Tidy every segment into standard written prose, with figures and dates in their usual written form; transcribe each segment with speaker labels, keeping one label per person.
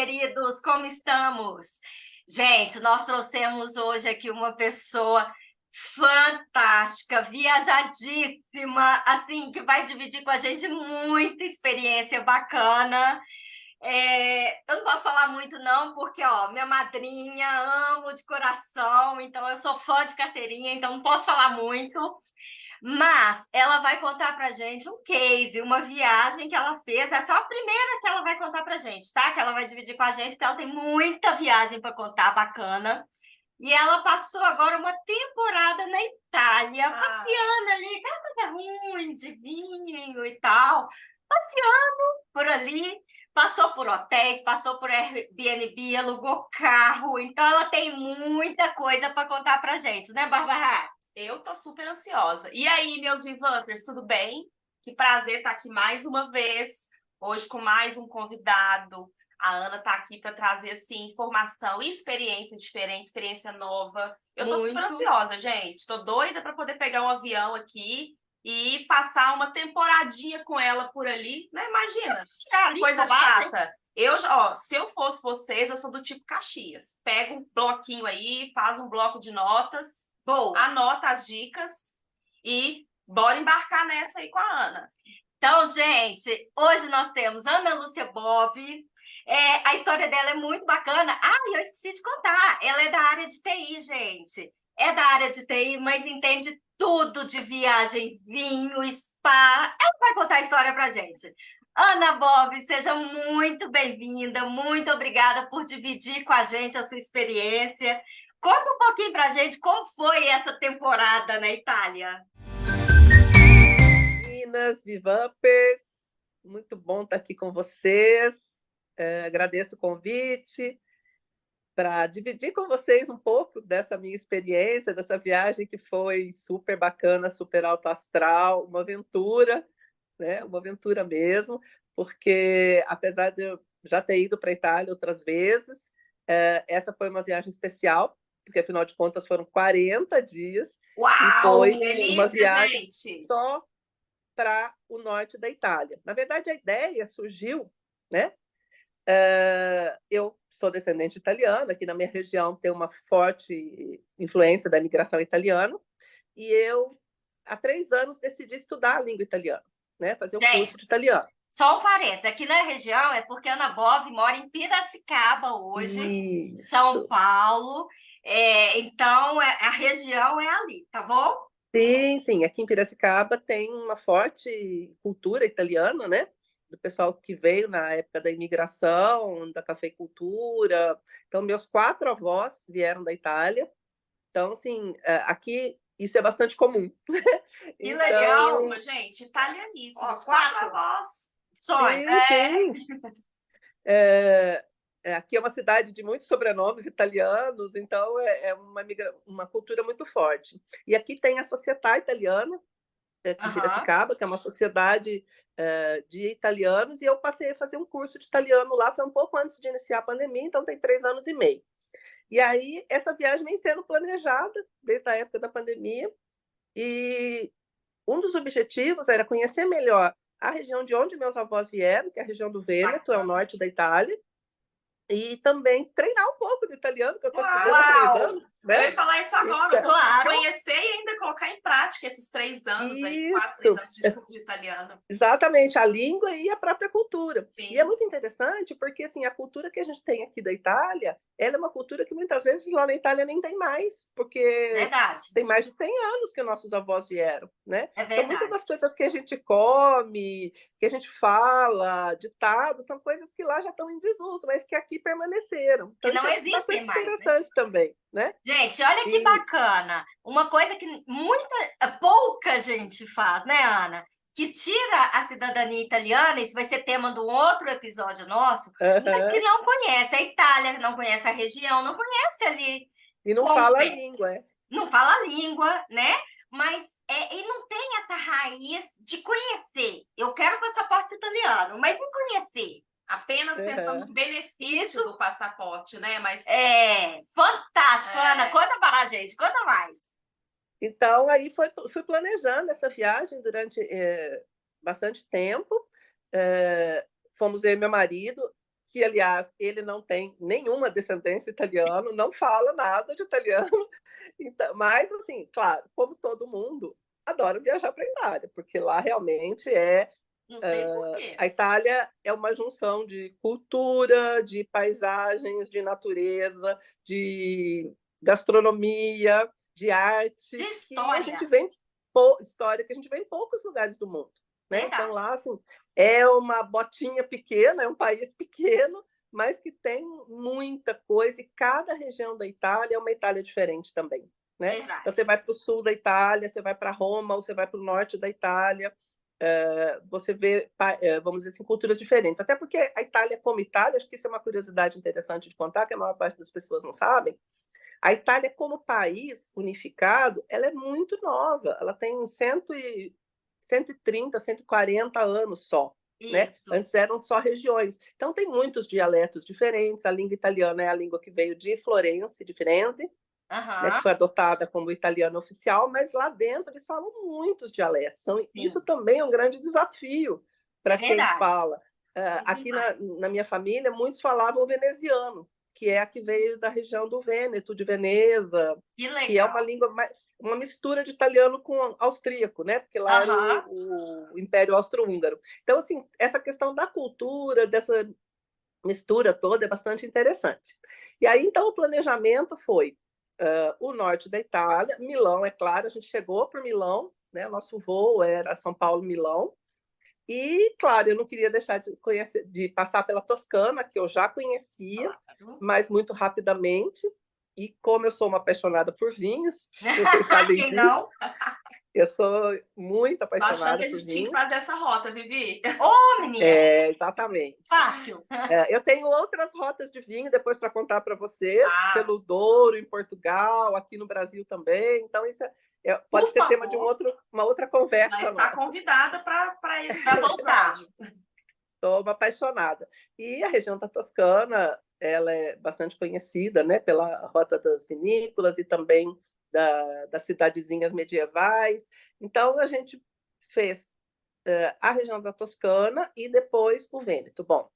Speaker 1: queridos, como estamos? Gente, nós trouxemos hoje aqui uma pessoa fantástica, viajadíssima, assim, que vai dividir com a gente muita experiência bacana. Eu não posso falar muito, não, porque, ó, minha madrinha, amo de coração, então eu sou fã de carteirinha, então não posso falar muito. Mas ela vai contar pra gente um case, uma viagem que ela fez. Essa é só a primeira que ela vai contar pra gente, tá? Que ela vai dividir com a gente, porque ela tem muita viagem para contar, bacana. E ela passou agora uma temporada na Itália, passeando ali, aquela coisa ruim de vinho e tal, passeando por ali, passou por hotéis, passou por Airbnb, alugou carro, então ela tem muita coisa para contar pra gente, né, Bárbara?
Speaker 2: Eu tô super ansiosa. E aí, meus Vivanters, tudo bem? Que prazer estar aqui mais uma vez, hoje com mais um convidado. A Ana está aqui para trazer assim, informação e experiência diferente, experiência nova. Eu tô super ansiosa, gente. Tô doida para poder pegar um avião aqui e passar uma temporadinha com ela por ali, né? Imagina, coisa chata. Se eu fosse vocês, eu sou do tipo Caxias. Pega um bloquinho aí, faz um bloco de notas, anota as dicas e bora embarcar nessa aí com a Ana.
Speaker 1: Então, gente, hoje nós temos Ana Lúcia Bove. A história dela é muito bacana. Ah, eu esqueci de contar. Ela é da área de TI, gente. É da área de TI, mas entende tudo de viagem, vinho, spa. Ela vai contar a história pra gente. Ana Bove, seja muito bem-vinda. Muito obrigada por dividir com a gente a sua experiência. Conta um pouquinho pra gente como foi essa temporada na Itália.
Speaker 3: Meninas, Vivampers, muito bom estar aqui com vocês. Agradeço o convite para dividir com vocês um pouco dessa minha experiência, dessa viagem que foi super bacana, super alto astral, uma aventura, né? Uma aventura mesmo, porque apesar de eu já ter ido para a Itália outras vezes, essa foi uma viagem especial, porque afinal de contas foram 40 dias.
Speaker 2: Uau,
Speaker 3: e foi
Speaker 2: delícia,
Speaker 3: uma viagem
Speaker 2: gente!
Speaker 3: Só para o norte da Itália. Na verdade, a ideia surgiu, né? Eu sou descendente italiana, aqui na minha região tem uma forte influência da imigração italiana, e eu, há 3 anos, decidi estudar a língua italiana, né? Fazer um curso de italiano.
Speaker 1: Só um parênteses, aqui na região é porque a Ana Bove mora em Piracicaba hoje,
Speaker 3: Isso.
Speaker 1: São Paulo, então a região é ali, tá bom?
Speaker 3: Sim, sim. Aqui em Piracicaba tem uma forte cultura italiana, né? Do pessoal que veio na época da imigração, da cafeicultura. Então, meus 4 avós vieram da Itália. Então, assim, aqui isso é bastante comum.
Speaker 2: Que legal, gente, italianíssimos, 4 avós.
Speaker 3: Sonho. Sim. Aqui é uma cidade de muitos sobrenomes italianos, então é uma cultura muito forte. E aqui tem a Società Italiana, aqui em Piracicaba, que é uma sociedade de italianos, e eu passei a fazer um curso de italiano lá, foi um pouco antes de iniciar a pandemia, então tem 3 anos e meio. E aí, essa viagem vem sendo planejada desde a época da pandemia, e um dos objetivos era conhecer melhor a região de onde meus avós vieram, que é a região do Vêneto, é o norte da Itália, e também treinar um pouco do italiano, que eu estou estudando há 3 anos. Né?
Speaker 2: Eu ia falar isso agora,
Speaker 1: então, claro.
Speaker 2: Conhecer e ainda colocar em prática esses 3 anos, aí, quase 3 anos de estudo de italiano.
Speaker 3: Exatamente, a língua e a própria cultura.
Speaker 2: Sim.
Speaker 3: E é muito interessante porque assim, a cultura que a gente tem aqui da Itália, ela é uma cultura que muitas vezes lá na Itália nem tem mais, porque tem mais de 100 anos que nossos avós vieram, né? Então, muitas das coisas que a gente come, que a gente fala, ditados, são coisas que lá já estão em desuso, mas que aqui permaneceram. Então,
Speaker 1: que não existem mais.
Speaker 3: Interessante, né? Também, né?
Speaker 1: Gente, olha que bacana. Uma coisa que pouca gente faz, né, Ana? Que tira a cidadania italiana, isso vai ser tema de um outro episódio nosso, mas que não conhece a Itália, não conhece a região, não conhece ali.
Speaker 3: E não fala a língua,
Speaker 1: Não fala a língua, né? Mas e não tem essa raiz de conhecer. Eu quero passaporte italiano, mas em conhecer.
Speaker 2: Apenas pensando no benefício do passaporte, né? Mas
Speaker 1: fantástico, Ana. Conta para a gente, conta mais.
Speaker 3: Então, aí fui planejando essa viagem durante bastante tempo. Fomos eu e meu marido, que, aliás, ele não tem nenhuma descendência italiana, não fala nada de italiano. Então, mas, assim, claro, como todo mundo, adora viajar para a Itália, porque lá realmente
Speaker 2: Não sei por quê.
Speaker 3: a Itália é uma junção de cultura, de paisagens, de natureza, de gastronomia, de arte,
Speaker 1: De
Speaker 3: que a gente
Speaker 1: história.
Speaker 3: vê história que a gente vê em poucos lugares do mundo, né? Então lá,
Speaker 1: Verdade.
Speaker 3: assim, é uma botinha pequena, é um país pequeno, mas que tem muita coisa, e cada região da Itália é uma Itália diferente também, né? Então você
Speaker 1: Verdade.
Speaker 3: vai para o sul da Itália, você vai para Roma, ou você vai para o norte da Itália, você vê, vamos dizer assim, culturas diferentes. Até porque a Itália, como Itália, acho que isso é uma curiosidade interessante de contar, que a maior parte das pessoas não sabem. A Itália, como país unificado, ela é muito nova. Ela tem 130, 140 anos só. Né?
Speaker 1: Isso.
Speaker 3: Antes eram só regiões. Então, tem muitos dialetos diferentes. A língua italiana é a língua que veio de Florença, de Firenze, né, que
Speaker 1: Aham.
Speaker 3: foi adotada como italiano oficial, mas lá dentro eles falam muitos dialetos. Isso
Speaker 1: Sim.
Speaker 3: também é um grande desafio
Speaker 1: É
Speaker 3: para quem
Speaker 1: verdade.
Speaker 3: fala.
Speaker 2: Sim,
Speaker 3: Aqui
Speaker 2: demais.
Speaker 3: na minha família, muitos falavam veneziano, que é a que veio da região do Vêneto, de Veneza,
Speaker 1: Que
Speaker 3: que é uma
Speaker 1: legal.
Speaker 3: língua uma mistura de italiano com austríaco, né? Porque lá era
Speaker 1: Aham.
Speaker 3: o Império Austro-Húngaro. Então, assim, essa questão da cultura, dessa mistura toda, é bastante interessante. E aí, então, o planejamento foi o norte da Itália, Milão, é claro, a gente chegou por Milão, né? Nosso voo era São Paulo-Milão, e, claro, eu não queria deixar de passar pela Toscana, que eu já conhecia,
Speaker 1: Claro.
Speaker 3: mas muito rapidamente. E como eu sou uma apaixonada por vinhos, vocês sabem
Speaker 1: Quem
Speaker 3: disso,
Speaker 1: não?
Speaker 3: eu sou muito
Speaker 2: Tô achando que
Speaker 3: apaixonada
Speaker 2: a
Speaker 3: por
Speaker 2: gente tinha que
Speaker 3: vinhos.
Speaker 2: fazer essa rota, Vivi.
Speaker 1: Ô, menina,
Speaker 3: Exatamente.
Speaker 1: fácil.
Speaker 3: Eu tenho outras rotas de vinho depois para contar para vocês,
Speaker 2: Ah,
Speaker 3: pelo Douro, em Portugal, aqui no Brasil também. Então, isso
Speaker 1: Por
Speaker 3: pode ser tema de
Speaker 1: favor,
Speaker 3: uma outra
Speaker 2: já
Speaker 3: conversa
Speaker 2: está
Speaker 3: nossa.
Speaker 2: convidada para esse
Speaker 1: para voltar.
Speaker 2: episódio.
Speaker 3: Estou apaixonada. E a região da Toscana, ela é bastante conhecida, né, pela Rota das Vinícolas e também das cidadezinhas medievais. Então, a gente fez a região da Toscana e depois o Vêneto. Bom,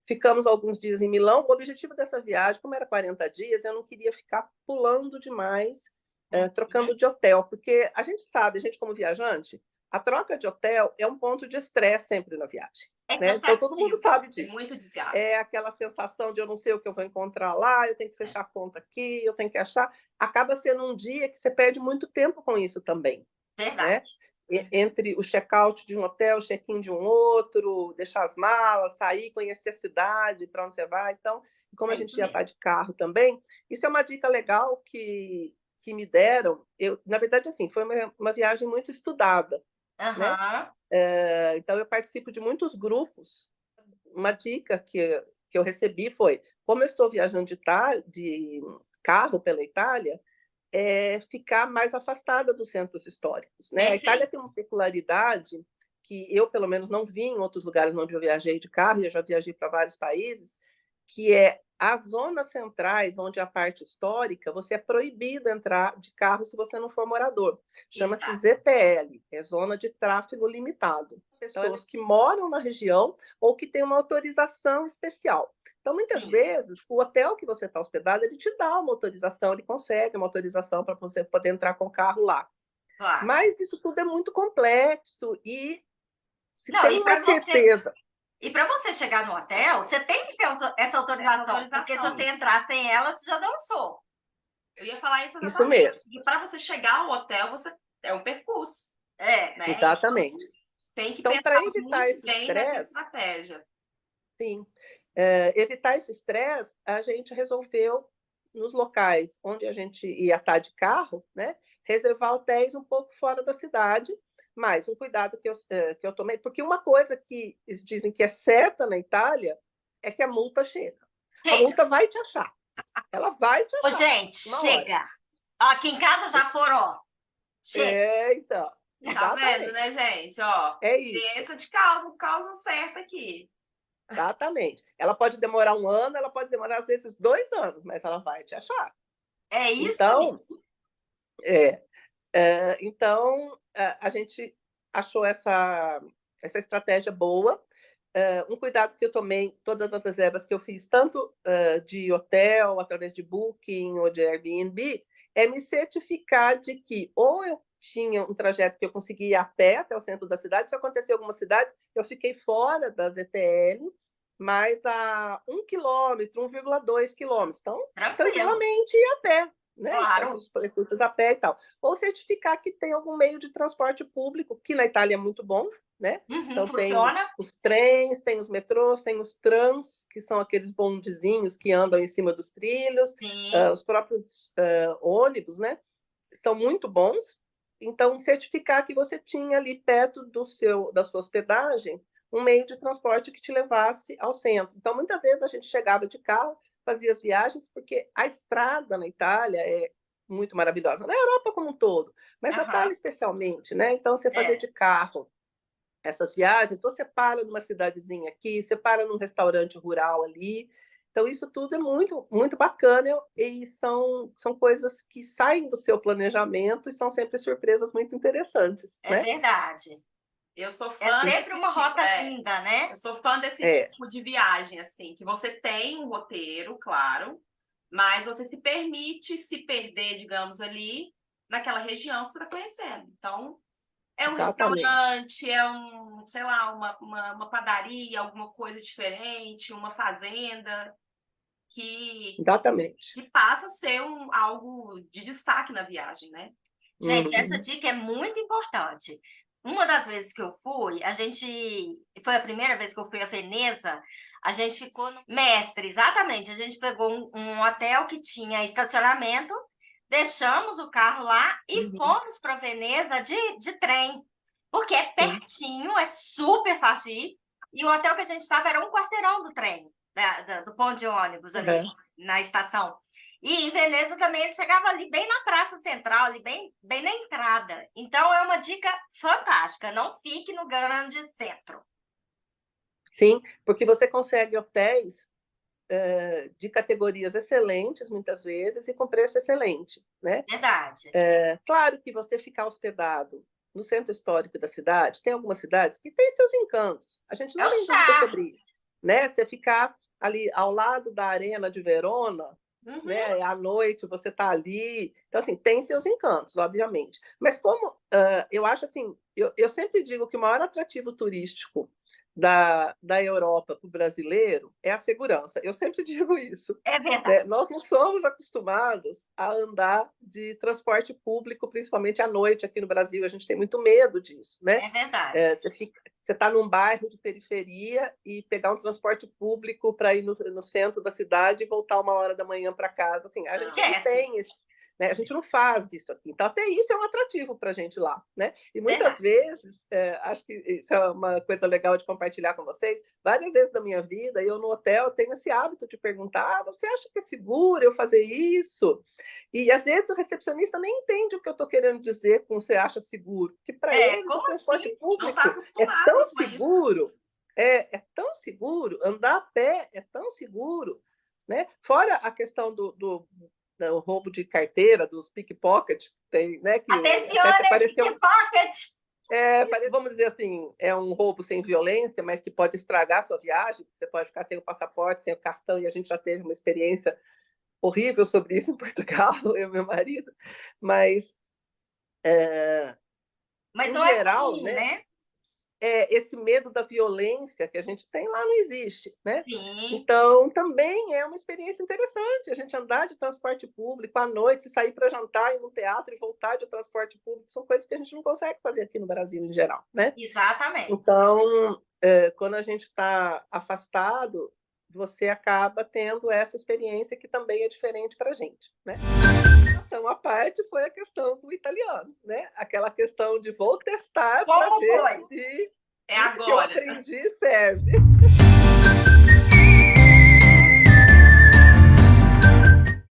Speaker 3: ficamos alguns dias em Milão. O objetivo dessa viagem, como era 40 dias, eu não queria ficar pulando demais, trocando de hotel, porque a gente sabe, a gente como viajante, a troca de hotel é um ponto de estresse sempre na viagem.
Speaker 1: É
Speaker 3: Né? Então, todo mundo
Speaker 2: cansativo,
Speaker 3: sabe
Speaker 2: tem
Speaker 3: disso.
Speaker 2: muito
Speaker 3: É
Speaker 2: desgaste.
Speaker 3: aquela sensação de eu não sei o que eu vou encontrar lá, eu tenho que fechar a conta aqui, eu tenho que achar. Acaba sendo um dia que você perde muito tempo com isso também. Né?
Speaker 1: Verdade.
Speaker 3: Entre o check-out de um hotel, o check-in de um outro, deixar as malas, sair, conhecer a cidade, para onde você vai. Então, como a
Speaker 1: É
Speaker 3: gente
Speaker 1: isso
Speaker 3: já
Speaker 1: mesmo.
Speaker 3: está de carro também, isso é uma dica legal que me deram. Na verdade, assim, foi uma viagem muito estudada, né?
Speaker 1: Aham.
Speaker 3: Então, eu participo de muitos grupos. Uma dica que eu recebi foi, como eu estou viajando de carro pela Itália, ficar mais afastada dos centros históricos. Né? A Itália
Speaker 1: Perfeito.
Speaker 3: tem uma peculiaridade que eu, pelo menos, não vi em outros lugares onde eu viajei de carro, e eu já viajei para vários países, que é as zonas centrais, onde a parte histórica, você é proibido entrar de carro se você não for morador. Chama-se
Speaker 1: Exato.
Speaker 3: ZTL, é Zona de Tráfego Limitado. Pessoas que moram na região ou que têm uma autorização especial. Então, muitas
Speaker 1: Sim,
Speaker 3: vezes, o hotel que você está hospedado, ele te dá uma autorização, ele consegue uma autorização para você poder entrar com o carro lá.
Speaker 1: claro.
Speaker 3: Mas isso tudo é muito complexo e se
Speaker 1: Não,
Speaker 3: tem uma certeza...
Speaker 1: e para você chegar no hotel, você tem que ter essa autorização, porque se você entrar sem ela, você já dançou.
Speaker 2: Eu ia falar isso
Speaker 3: Isso
Speaker 2: exatamente.
Speaker 3: mesmo.
Speaker 2: E para você chegar ao hotel, é um percurso,
Speaker 1: É.
Speaker 2: né?
Speaker 3: Exatamente.
Speaker 2: Tem que
Speaker 3: Então,
Speaker 2: pensar
Speaker 3: para evitar
Speaker 2: muito
Speaker 3: esse
Speaker 2: bem nessa
Speaker 3: estresse,
Speaker 2: estratégia.
Speaker 3: sim, evitar esse estresse, a gente resolveu, nos locais onde a gente ia estar de carro, né, reservar hotéis um pouco fora da cidade, mas um cuidado que eu tomei, porque uma coisa que eles dizem que é certa na Itália é que a multa chega. A
Speaker 1: Chega.
Speaker 3: multa vai te achar. Ela vai te
Speaker 1: Ô,
Speaker 3: achar.
Speaker 1: gente,
Speaker 3: uma hora.
Speaker 1: chega. Aqui em casa já foram, ó. Chega.
Speaker 3: Então,
Speaker 2: Tá vendo,
Speaker 3: exatamente.
Speaker 2: né, gente? Ó,
Speaker 3: É isso.
Speaker 2: experiência de causa certa aqui.
Speaker 3: Exatamente. Ela pode demorar 1 ano, ela pode demorar, às vezes, 2 anos, mas ela vai te achar.
Speaker 1: É isso
Speaker 3: Então,
Speaker 1: mesmo.
Speaker 3: então a gente achou essa estratégia boa. um cuidado que eu tomei, todas as reservas que eu fiz, tanto de hotel, através de Booking ou de Airbnb, é me certificar de que ou eu tinha um trajeto que eu conseguia ir a pé até o centro da cidade, isso aconteceu em algumas cidades, eu fiquei fora das ETL, mas a 1 quilômetro, 1,2 quilômetros, então,
Speaker 1: Tranquilo,
Speaker 3: tranquilamente ir a pé, né? Faço
Speaker 1: claro.
Speaker 3: os percursos a pé e tal. Ou certificar que tem algum meio de transporte público, que na Itália é muito bom, né? Então, tem
Speaker 1: Funciona?
Speaker 3: os trens, tem os metrôs, tem os trams, que são aqueles bondezinhos que andam em cima dos trilhos,
Speaker 1: Sim.
Speaker 3: os próprios ônibus, né? São muito bons. Então, certificar que você tinha ali perto da sua hospedagem um meio de transporte que te levasse ao centro. Então, muitas vezes a gente chegava de carro, fazia as viagens, porque a estrada na Itália é muito maravilhosa, na Europa como um todo, mas na Itália
Speaker 1: Aham.
Speaker 3: especialmente, né? Então, você fazer de carro essas viagens, você para numa cidadezinha aqui, você para num restaurante rural ali. Então, isso tudo é muito, muito bacana e são coisas que saem do seu planejamento e são sempre surpresas muito interessantes,
Speaker 1: É
Speaker 3: né?
Speaker 1: verdade.
Speaker 2: Eu sou
Speaker 1: É
Speaker 2: fã
Speaker 1: sempre
Speaker 2: desse
Speaker 1: uma
Speaker 2: tipo,
Speaker 1: rota linda, né?
Speaker 2: eu sou fã desse tipo de viagem, assim, que você tem um roteiro, claro, mas você se permite se perder, digamos, ali naquela região que você está conhecendo. Então, é um
Speaker 3: Exatamente.
Speaker 2: restaurante, é sei lá, uma padaria, alguma coisa diferente, uma fazenda que,
Speaker 3: Exatamente.
Speaker 2: que passa a ser algo de destaque na viagem, né?
Speaker 1: Gente, essa
Speaker 3: Uhum.
Speaker 1: dica é muito importante. Uma das vezes que eu fui, foi a primeira vez que eu fui a Veneza, a gente ficou no Mestre, exatamente. A gente pegou um hotel que tinha estacionamento, deixamos o carro lá e
Speaker 3: Uhum.
Speaker 1: fomos para Veneza de trem, porque é
Speaker 3: Sim.
Speaker 1: pertinho, é super fácil de ir, e o hotel que a gente estava era um quarteirão do trem, do ponto de ônibus ali,
Speaker 3: Uhum.
Speaker 1: na estação. E em Veneza também ele chegava ali bem na Praça Central, ali bem na entrada. Então é uma dica fantástica, não fique no grande centro.
Speaker 3: Sim, porque você consegue hotéis de categorias excelentes, muitas vezes, e com preço excelente, né?
Speaker 1: Verdade.
Speaker 3: Claro que você ficar hospedado no centro histórico da cidade, tem algumas cidades que têm seus encantos, a gente
Speaker 1: É
Speaker 3: não
Speaker 1: o
Speaker 3: tem dúvida sobre
Speaker 1: charme.
Speaker 3: isso, né? Você ficar ali ao lado da Arena de Verona,
Speaker 1: Uhum.
Speaker 3: né? À noite você está ali, então assim tem seus encantos, obviamente. Mas como eu acho assim, eu sempre digo que o maior atrativo turístico da Europa para o brasileiro é a segurança. Eu sempre digo isso.
Speaker 1: É
Speaker 3: Né?
Speaker 1: verdade.
Speaker 3: Nós não somos acostumados a andar de transporte público, principalmente à noite aqui no Brasil. A gente tem muito medo disso. Né?
Speaker 1: É verdade.
Speaker 3: Você está num bairro de periferia e pegar um transporte público para ir no centro da cidade e voltar 1 hora da manhã para casa. Assim, a gente não
Speaker 1: Esquece.
Speaker 3: tem esse. Né? A gente não faz isso aqui. Então, até isso é um atrativo para a gente lá. Né? E muitas
Speaker 1: Verdade.
Speaker 3: vezes, acho que isso é uma coisa legal de compartilhar com vocês, várias vezes na minha vida, eu no hotel tenho esse hábito de perguntar: você acha que é seguro eu fazer isso? E às vezes o recepcionista nem entende o que eu estou querendo dizer com você acha seguro, porque para eles o
Speaker 1: Como
Speaker 3: transporte
Speaker 1: assim?
Speaker 2: Não está
Speaker 3: público é tão
Speaker 2: acostumado com isso.
Speaker 3: seguro, tão seguro, andar a pé é tão seguro, né? Fora a questão do roubo de carteira, dos pickpocket, tem, né? Que até
Speaker 1: Atencione,
Speaker 3: pareceu
Speaker 1: pickpocket.
Speaker 3: vamos dizer assim, é um roubo sem violência, mas que pode estragar a sua viagem. Você pode ficar sem o passaporte, sem o cartão, e a gente já teve uma experiência horrível sobre isso em Portugal, eu e meu marido. Mas,
Speaker 1: Mas
Speaker 3: em
Speaker 1: não é
Speaker 3: geral,
Speaker 1: comum,
Speaker 3: né,
Speaker 1: né?
Speaker 3: esse medo da violência que a gente tem lá não existe. Né?
Speaker 1: Sim,
Speaker 3: Então, também é uma experiência interessante a gente andar de transporte público à noite, se sair para jantar, ir no teatro e voltar de transporte público, são coisas que a gente não consegue fazer aqui no Brasil em geral. Né?
Speaker 1: exatamente.
Speaker 3: Então, quando a gente está afastado, você acaba tendo essa experiência que também é diferente para a gente. Né? Então, a parte foi a questão do italiano, né? Aquela questão de vou testar para
Speaker 1: Como
Speaker 3: ver
Speaker 1: foi?
Speaker 3: se
Speaker 2: É
Speaker 3: isso que eu
Speaker 2: agora.
Speaker 3: aprendi serve.